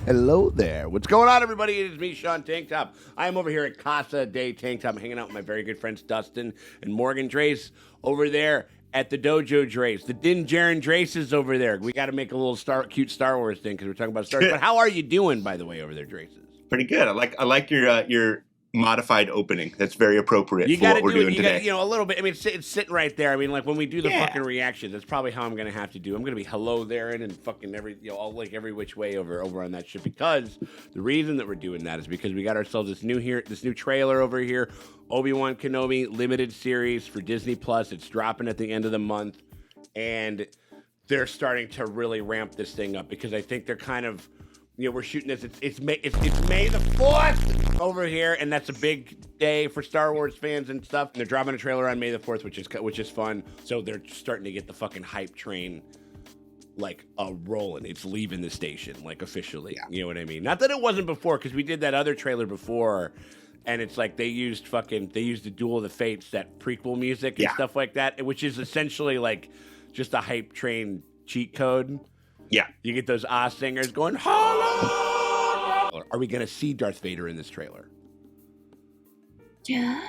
Hello there. What's going on, everybody? It is me, Sean Tank Top. I am over here at Casa de Tank Top, hanging out with my very good friends Dustin and Morgan Drace over there at the Dojo Drace. The Din Djarin Drace is over there. We got to make a little cute Star Wars thing because we're talking about Star Wars. But how are you doing, by the way, over there, Draces? Pretty good. I like your modified opening. That's very appropriate for what we're doing today. A little bit. I mean, it's sitting right there. I mean, like when we do the fucking reactions, that's probably how I'm gonna have to do. I'm gonna be hello there and fucking all like every which way over on that shit. Because the reason that we're doing that is because we got ourselves this new trailer over here, Obi-Wan Kenobi limited series for Disney Plus. It's dropping at the end of the month, and they're starting to really ramp this thing up because I think they're kind of. We're shooting this. It's May the 4th over here, and that's a big day for Star Wars fans and stuff. And they're dropping a trailer on May the 4th, which is fun. So they're starting to get the fucking hype train like rolling. It's leaving the station like officially. Yeah. You know what I mean? Not that it wasn't before, because we did that other trailer before, and it's like they used the Duel of the Fates, that prequel music and stuff like that, which is essentially like just a hype train cheat code. Yeah. You get those singers going, hello! Are we going to see Darth Vader in this trailer? Yeah.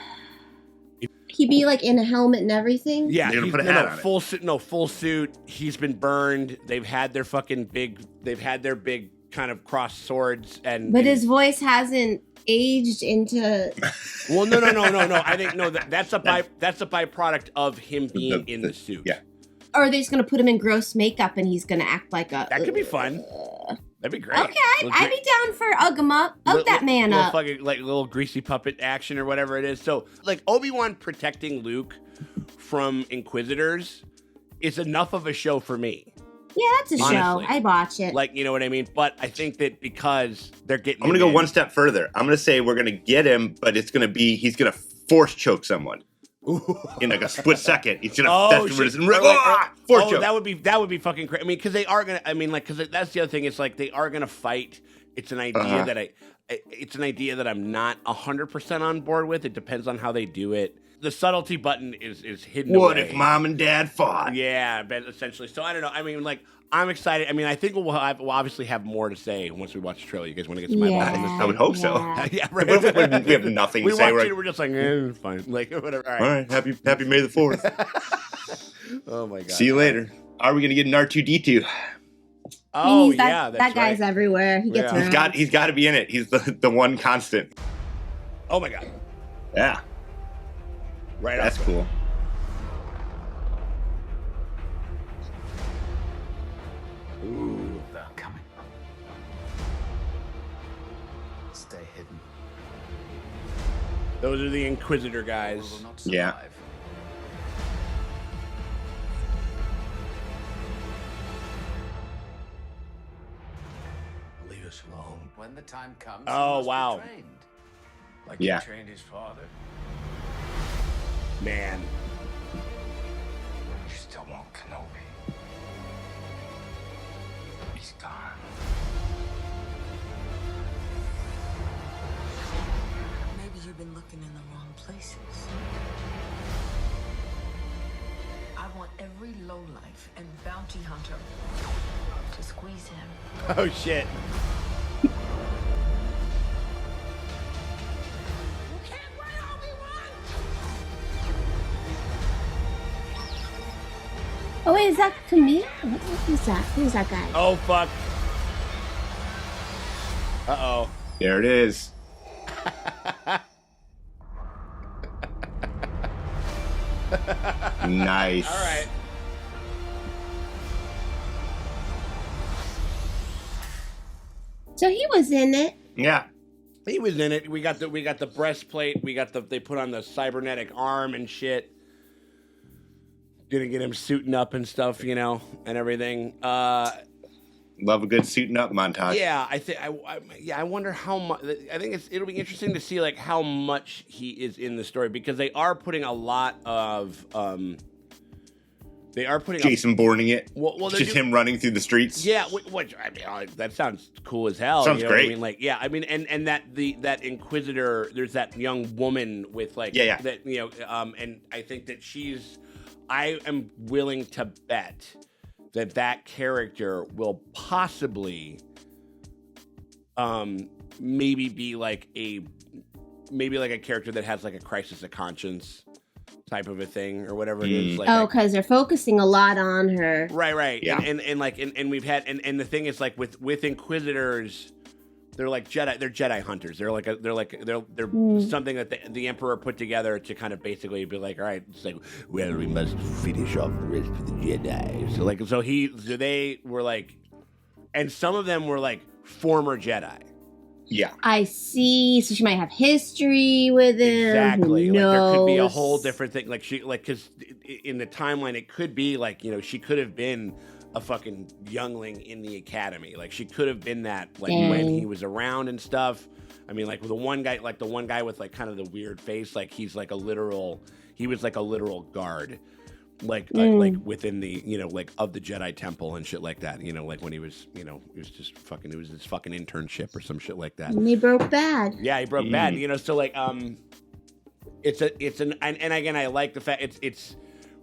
He be like in a helmet and everything? Yeah. They're gonna put a hat on full suit. No, full suit. He's been burned. They've had their big kind of crossed swords. But his voice hasn't aged into... Well, no. I think, that's a byproduct of him being in the suit. Yeah. Or are they just going to put him in gross makeup and he's going to act like a... That could be fun. That'd be great. Okay, I'd be down for ug him up. That man up. Fucking, like little greasy puppet action or whatever it is. So, like, Obi-Wan protecting Luke from Inquisitors is enough of a show for me. Yeah, that's a show. I watch it. Like, you know what I mean? But I think that because they're getting... I'm going to go one step further. I'm going to say we're going to get him, but he's going to force choke someone. In like a split second, he's gonna force choke. That would be fucking crazy. I mean, because they are gonna. I mean, like, because that's the other thing. It's like they are gonna fight. It's an idea that I'm not 100% on board with. It depends on how they do it. The subtlety button is hidden away. What if mom and dad fought? Yeah, essentially. So I don't know. I mean, like, I'm excited. I mean, I think we'll obviously have more to say once we watch the trailer. You guys want to get some eyeballs on this? I would hope so. Yeah, right. We have nothing to say. We're just like, it's fine. Like, whatever. All right. Happy May the 4th. Oh, my God. See you later. Are we going to get an R2-D2? Oh, that's that guy's everywhere. He gets around. He's got to be in it. He's the one constant. Oh, my God. Yeah. Right. That's cool. Ooh. They're coming. Stay hidden. Those are the Inquisitor guys. Yeah. Leave us alone. When the time comes, oh, he must be trained. Like he trained his father. Man. You still want Kenobi. He's gone. Maybe you've been looking in the wrong places. I want every lowlife and bounty hunter to squeeze him. Oh, shit. Oh, wait, is that Camille? What is that? Who's that guy? Oh, fuck. Uh-oh. There it is. Nice. All right. So he was in it. Yeah. He was in it. We got the breastplate. They put on the cybernetic arm and shit. Gonna get him suiting up and stuff, and everything. Love a good suiting up montage. Yeah, I wonder how much. I think it'll be interesting to see like how much he is in the story because they are putting a lot of. They are putting Jason boarding it. Well, just him running through the streets. Yeah, which I mean, that sounds cool as hell. Sounds great. I mean, like, yeah, I mean, and that Inquisitor. There's that young woman with like that, and I think that I am willing to bet that character will possibly maybe be like a character that has like a crisis of conscience type of a thing or whatever it is. Like, because they're focusing a lot on her. Right. Yeah. And we've had and the thing is like with Inquisitors, they're like Jedi. They're Jedi hunters. They're something that the Emperor put together to kind of basically be like, all right, it's like, well, we must finish off the rest of the Jedi. So they were like, and some of them were like former Jedi. Yeah. I see. So she might have history with him. Exactly. Who Like there could be a knows? whole different thing. Like because in the timeline, it could be like, she could have been a fucking youngling in the academy. Like she could have been that when he was around and stuff. I mean, like the one guy with like kind of the weird face, like he was like a literal guard. Like within the like of the Jedi Temple and shit like that, like when he was was just fucking, it was his fucking internship or some shit like that. And he broke bad. Yeah, he broke bad. So like it's an and again, I like the fact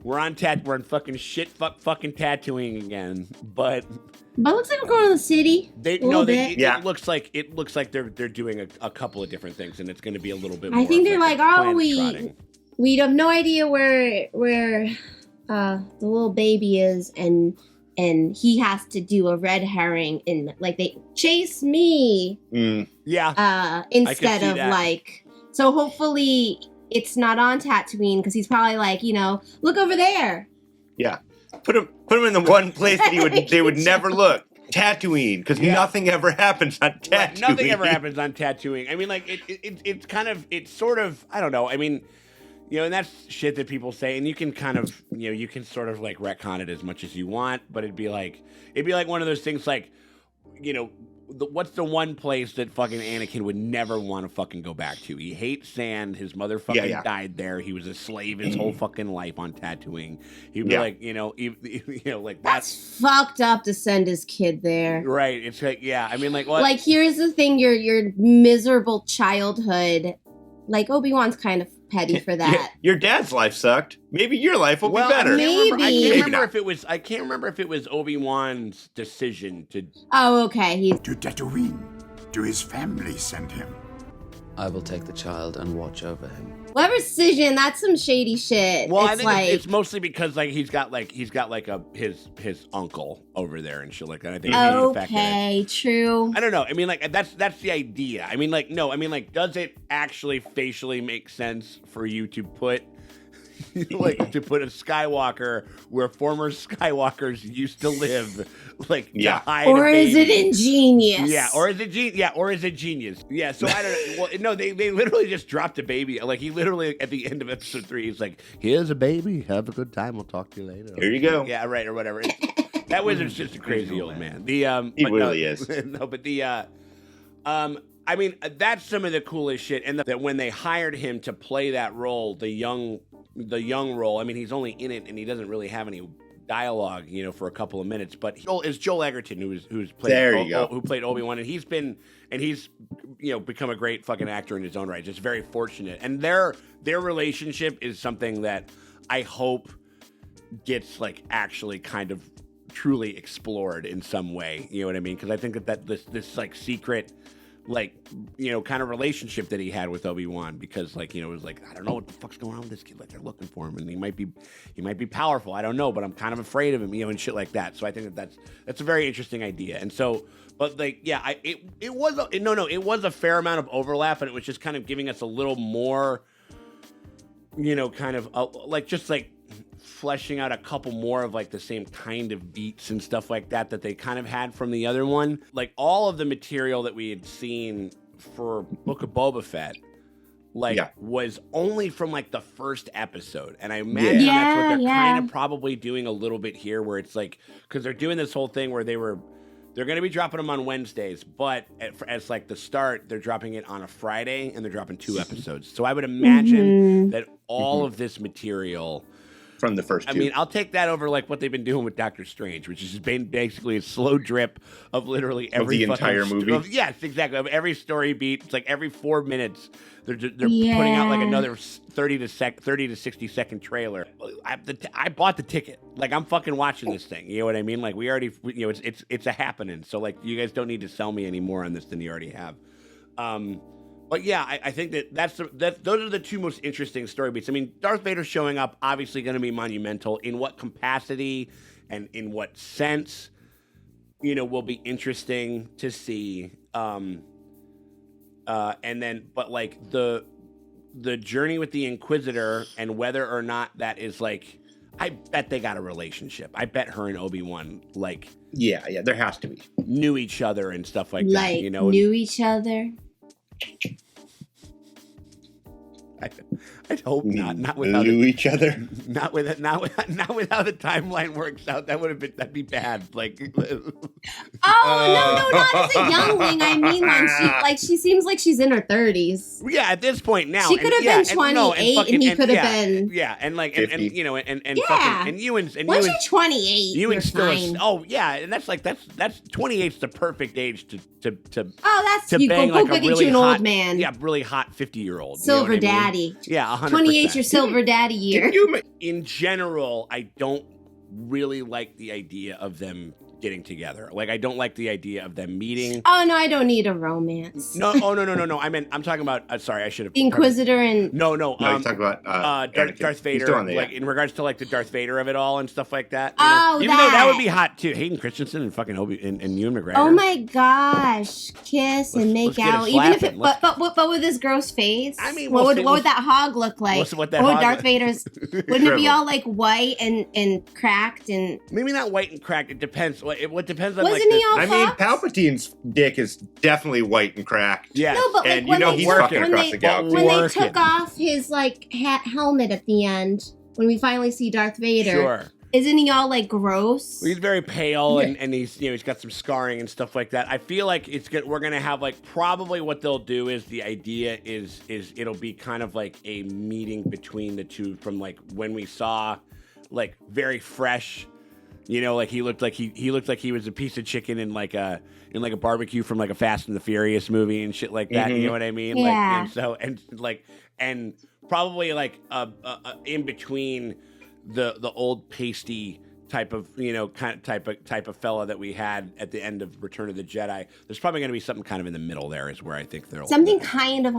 we're on fucking fucking Tatooine again, but it looks like we're going to the city. it looks like they're doing a couple of different things, and it's going to be a little bit more. I think they're like, trotting. we have no idea where the little baby is, and he has to do a red herring, and like they chase me. Instead of that. like, so hopefully it's not on Tatooine, because he's probably like, look over there. Yeah. Put him in the one place that they would never look. Tatooine, because nothing ever happens on Tatooine. Right, nothing ever happens on Tatooine. I mean, like it's sort of I don't know. I mean, and that's shit that people say, and you can kind of you can sort of like retcon it as much as you want, but it'd be like one of those things like what's the one place that fucking Anakin would never want to fucking go back to? He hates sand. His mother fucking died there. He was a slave his whole fucking life on Tatooine. He'd be like, like that's fucked up to send his kid there. Right. It's like, I mean, like, what? Like, here's the thing: your miserable childhood. Like, Obi-Wan's kind of petty for that. Your dad's life sucked. Maybe your life will be better. I can't remember if it was Obi-Wan's decision to. Oh, okay. To Tatooine. To his family send him. I will take the child and watch over him. Whatever decision, that's some shady shit. Well, I think it's mostly because like he's got his uncle over there and shit like that. I think the fact that true. I don't know. I mean, like that's the idea. I mean, like no. I mean, like, does it actually facially make sense for you to put a Skywalker where former Skywalkers used to live, like to hide or a baby? Is it ingenious? Yeah, or is it genius? Yeah, so I don't know. Well, no, they literally just dropped a baby. Like he literally at the end of episode 3, he's like, "Here's a baby. Have a good time. We'll talk to you later." Here you go. Yeah, right, or whatever. That wizard's just a crazy old man. He really is. No, but I mean, that's some of the coolest shit. And that when they hired him to play that role, the young role. I mean, he's only in it, and he doesn't really have any dialogue, for a couple of minutes. But it's Joel Egerton who's played who played Obi-Wan, and he's become a great fucking actor in his own right. Just very fortunate, and their relationship is something that I hope gets like actually kind of truly explored in some way. You know what I mean? Because I think that this like secret, like, kind of relationship that he had with Obi-Wan, because like, it was like, I don't know what the fuck's going on with this kid. Like, they're looking for him, and he might be powerful. I don't know, but I'm kind of afraid of him, and shit like that. So I think that's a very interesting idea. And so, but like, it was a fair amount of overlap, and it was just kind of giving us a little more, kind of like just like fleshing out a couple more of like the same kind of beats and stuff like that they kind of had from the other one. Like all of the material that we had seen for Book of Boba Fett was only from like the first episode, and I imagine that's what they're kind of probably doing a little bit here, where it's like, because they're doing this whole thing where they're going to be dropping them on Wednesdays, but as like the start, they're dropping it on a Friday, and they're dropping 2 episodes. So I would imagine that all of this material from the first two. I mean, I'll take that over like what they've been doing with Doctor Strange, which is just basically a slow drip of literally every the entire movie. Yes, exactly. Of every story beat. It's like every 4 minutes they're putting out like another 30 to 60 second trailer. I bought the ticket. Like I'm fucking watching this thing. You know what I mean? Like we already, you know, it's a happening. So like you guys don't need to sell me any more on this than you already have. But yeah, I think those are the two most interesting story beats. I mean, Darth Vader showing up, obviously going to be monumental. In what capacity and in what sense, you know, will be interesting to see. And then, but like the journey with the Inquisitor and whether or not that is like, I bet they got a relationship. I bet her and Obi-Wan like, yeah, there has to be, knew each other and stuff like that. You know, knew each other. I'd hope not. Not without knew each other. Not with how the timeline works out. That'd be bad. Like, no, not as a youngling. I mean, she seems like she's in her 30s. Yeah, at this point now, she could have been 28, and he could have been and you know, and yeah. and Ewan's once you're 28, Ewan's still fine. and that's 28's the perfect age to you bang go like get a really you an hot, old man. Yeah, really hot 50-year-old. Silver you know what I mean? daddy. Yeah, 100%. 28's your silver daddy year. In general, I don't really like the idea of them getting together. Like, I don't like the idea of them meeting. Oh no, I don't need a romance. No. I'm talking about. Sorry, I should have. Inquisitor and No. No, you're talking about Darth Vader. There, like in regards to like the Darth Vader of it all and stuff like that. Oh, even though that would be hot too. Hayden Christensen and fucking and Ewan McGregor. Oh my gosh, kiss and make let's out. get it Even if slapping. but with his gross face. I mean, what would that hog look like? What that hog Darth look- Vader's? Wouldn't it be all like white and cracked and? Maybe not white and cracked. It depends. What depends on. Wasn't he all? I mean, Palpatine's dick is definitely white and cracked. Yeah. No, but and like, you know he's fucking across the galaxy. When they took off his like helmet at the end, when we finally see Darth Vader, Sure. Isn't he all like gross? He's very pale and he's got some scarring and stuff like that. I feel like we're gonna have like probably what they'll do is the idea is it'll be kind of like a meeting between the two from like when we saw like very fresh. You know, like he looked like he was a piece of chicken in like a barbecue from like a Fast and the Furious movie and shit like that. Mm-hmm. You know what I mean? Yeah. Like and probably like in between the old pasty type of type of fella that we had at the end of Return of the Jedi. There's probably going to be something kind of in the middle there is where I think they'll kind of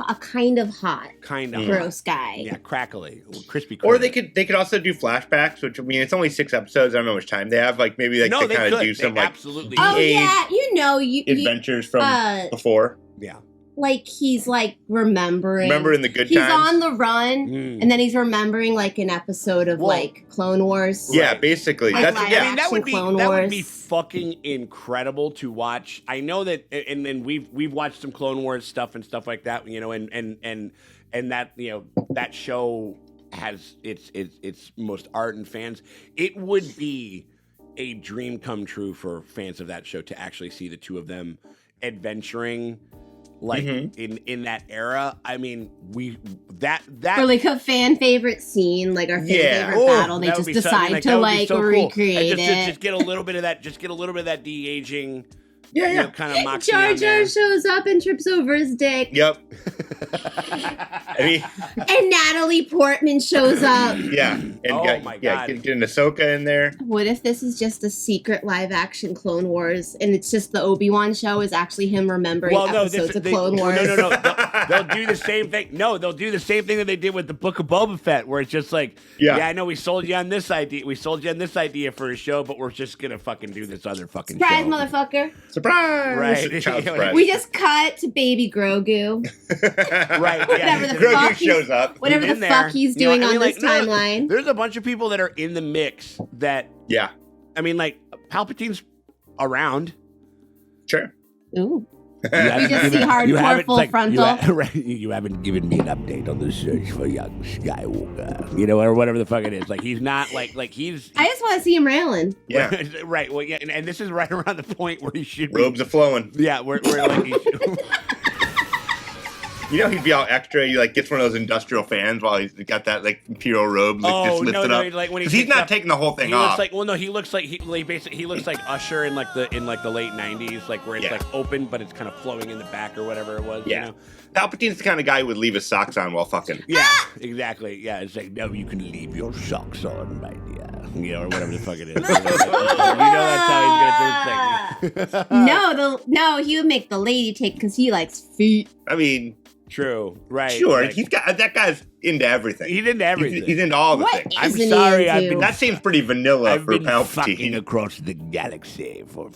hot, gross guy. Yeah, crackly, crispy. Or they could also do flashbacks, which I mean it's only 6 episodes. I don't know how much time they have. Like maybe they kind of do some like absolutely. Oh yeah, you adventures from before. Yeah. Like he's like remembering the good he's times. He's on the run, and then he's remembering like an episode of like Clone Wars. Yeah, basically. Like, that's I mean, that would be fucking incredible to watch. I know that, and then we've watched some Clone Wars stuff and stuff like that. You know, and that that show has its most ardent fans. It would be a dream come true for fans of that show to actually see the two of them adventuring. Like in that era, I mean, that for like a fan favorite scene, like our favorite battle, they just decide to like recreate it. Just get a little bit of that. Just get a little bit of that de-aging. Yeah. Kind of moxie. Jar Jar shows up and trips over his dick. Yep. I mean, and Natalie Portman shows up. Yeah. And my God. Get an Ahsoka in there. What if this is just a secret live action Clone Wars and it's just the Obi-Wan show is actually him remembering episodes of Clone Wars? No. They'll do the same thing. No, they'll do the same thing that they did with the Book of Boba Fett, where it's just like, I know we sold you on this idea. We sold you on this idea for a show, but we're just gonna fucking do this other fucking surprise, show. Motherfucker. Surprise! Right. We just cut to Baby Grogu. Right. Whatever the Grogu fuck shows up. Whatever the fuck he's doing on this timeline. There's a bunch of people that are in the mix that. Yeah. I mean, like Palpatine's around. Sure. Ooh. We just see hardcore full frontal. You haven't given me an update on the search for young Skywalker, or whatever the fuck it is. Like he's not like he's. I just want to see him railing. Yeah. Right. Well, yeah, and this is right around the point where he should be. Robes are flowing. Yeah, we're like. You know, he'd be all extra. He like gets one of those industrial fans while he's got that like imperial robe, like just lifts it up. Like when because he's not taking the whole thing off. He looks like he looks like Usher in like the late '90s, like where it's like open but it's kind of flowing in the back or whatever it was. Yeah. You know? Palpatine's the kind of guy who would leave his socks on while fucking. Yeah, exactly. Yeah, it's like, no, you can leave your socks on, my dear. You know, or whatever the fuck it is. You know that's how he's going to do his thing. No, he would make the lady take because he likes feet. I mean, true, right? Sure, like, that guy's into everything. He's into everything. He's into all the things. I'm sorry, that seems pretty vanilla for Palpatine. Fucking across the galaxy for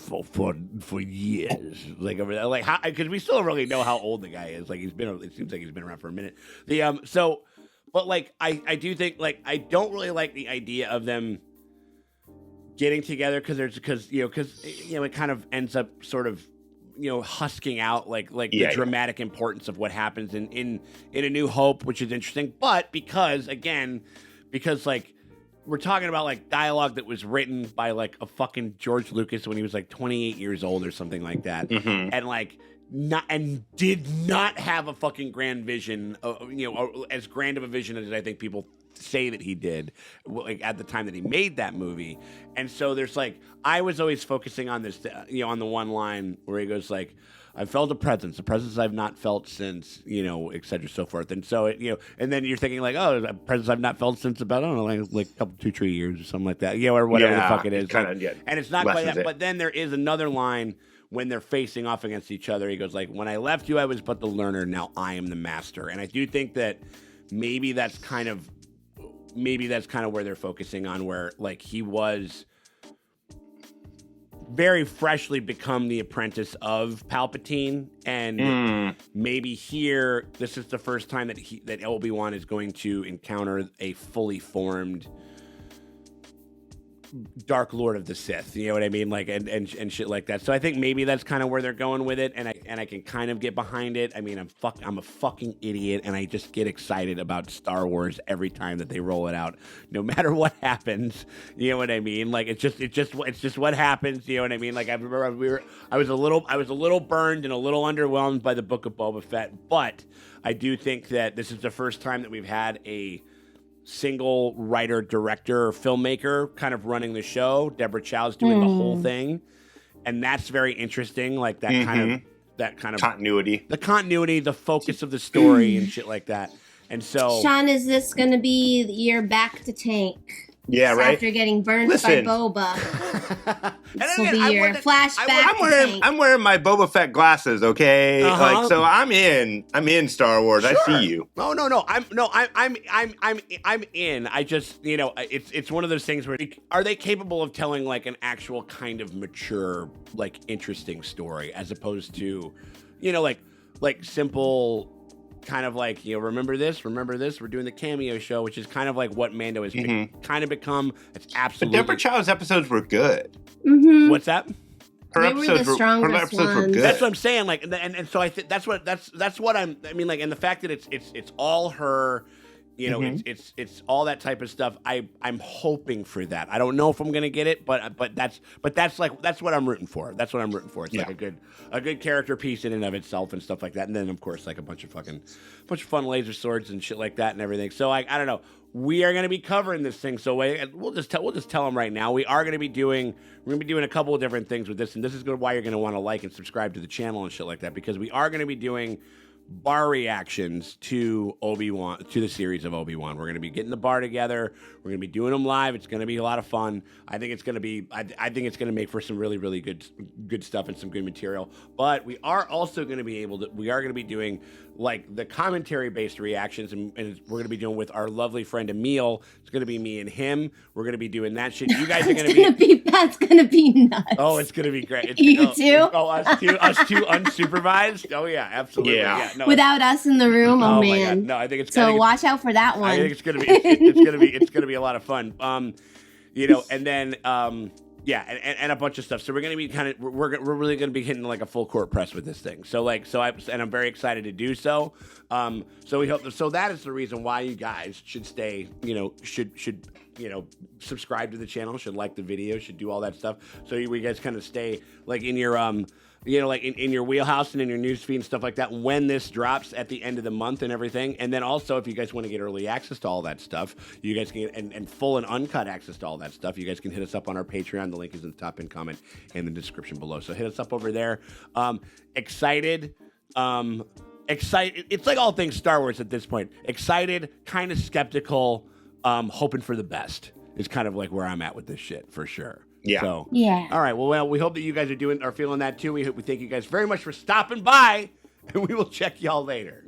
years, like because we still don't really know how old the guy is. Like it seems like he's been around for a minute. But like I do think like I don't really like the idea of them getting together because it kind of ends up sort of husking out the dramatic importance of what happens in A New Hope, which is interesting. But because like we're talking about like dialogue that was written by like a fucking George Lucas when he was like 28 years old or something like that, and like did not have a fucking grand vision, as grand of a vision as I think people say that he did, like at the time that he made that movie. And so there's like, I was always focusing on this, on the one line where he goes like, I felt a presence I've not felt since, et cetera, so forth. And so and then you're thinking like, oh, a presence I've not felt since about, I don't know, like a couple, 2-3 years or something like that, or whatever the fuck it is. And it's not quite that, but then there is another line when they're facing off against each other. He goes like, when I left you, I was but the learner. Now I am the master. And I do think that maybe that's kind of where they're focusing on, where like he was very freshly become the apprentice of Palpatine, and maybe here this is the first time that Obi-Wan is going to encounter a fully formed Dark Lord of the Sith, you know what I mean, like and shit like that. So I think maybe that's kind of where they're going with it, and I can kind of get behind it. I mean, I'm a fucking idiot, and I just get excited about Star Wars every time that they roll it out, no matter what happens. You know what I mean? Like it's just what happens. You know what I mean? Like I remember I was a little burned and a little underwhelmed by the Book of Boba Fett, but I do think that this is the first time that we've had a single writer, director, or filmmaker kind of running the show. Deborah Chow's doing the whole thing, and that's very interesting. Like that kind of continuity, the focus of the story and shit like that. And so, Sean, is this going to be your back to tank? Yeah, right. After getting burned by Boba, this will be your flashback. I'm wearing my Boba Fett glasses. Okay, like so, I'm in Star Wars. Sure. I see you. I'm in. I just it's one of those things where are they capable of telling like an actual kind of mature, like interesting story as opposed to, like simple. Kind of like, remember this, we're doing the cameo show, which is kind of like what Mando has kind of become. It's absolutely. But Deborah Chow's episodes were good. What's that? Her episodes were good. That's what I'm saying. Like, and so I think that's what I mean, like, and the fact that it's all her. It's all that type of stuff. I'm hoping for that. I don't know if I'm gonna get it, but that's what I'm rooting for. That's what I'm rooting for. It's like a good character piece in and of itself and stuff like that. And then of course like a bunch of fun laser swords and shit like that and everything. So I don't know. We are gonna be covering this thing. So we'll just tell them right now. We're gonna be doing a couple of different things with this, and this is why you're gonna want to like and subscribe to the channel and shit like that, because we are gonna be doing bar reactions to Obi-Wan, to the series of Obi-Wan. We're going to be getting the bar together. We're going to be doing them live. It's going to be a lot of fun. I think it's going to make for some really, really good stuff and some good material. But we are also going to be doing like the commentary based reactions, and we're going to be doing with our lovely friend Emil. It's going to be me and him. We're going to be doing that shit. You guys are going to be that's going to be nuts. Oh, it's going to be great. You too? Oh, us two unsupervised. Oh yeah, absolutely. Yeah. No, without us in the room. Oh man. My God. No, I think it's so. Watch out for that one. I think it's going to be. It's going to be a lot of fun. And then and a bunch of stuff. So we're going to be we're really going to be hitting like a full court press with this thing. I'm very excited to do so. So we hope. So that is the reason why you guys should stay. Should subscribe to the channel. Should like the video. Should do all that stuff. So you guys kind of stay like in your like in your wheelhouse and in your newsfeed and stuff like that when this drops at the end of the month and everything. And then also, if you guys want to get early access to all that stuff, you guys can get and full and uncut access to all that stuff. You guys can hit us up on our Patreon. The link is in the top pinned comment and the description below. So hit us up over there. Excited. Excited. It's like all things Star Wars at this point. Excited, kind of skeptical, hoping for the best is kind of like where I'm at with this shit for sure. Yeah. So, Yeah. all right. Well, we hope that you guys are feeling that too. We thank you guys very much for stopping by, and we will check y'all later.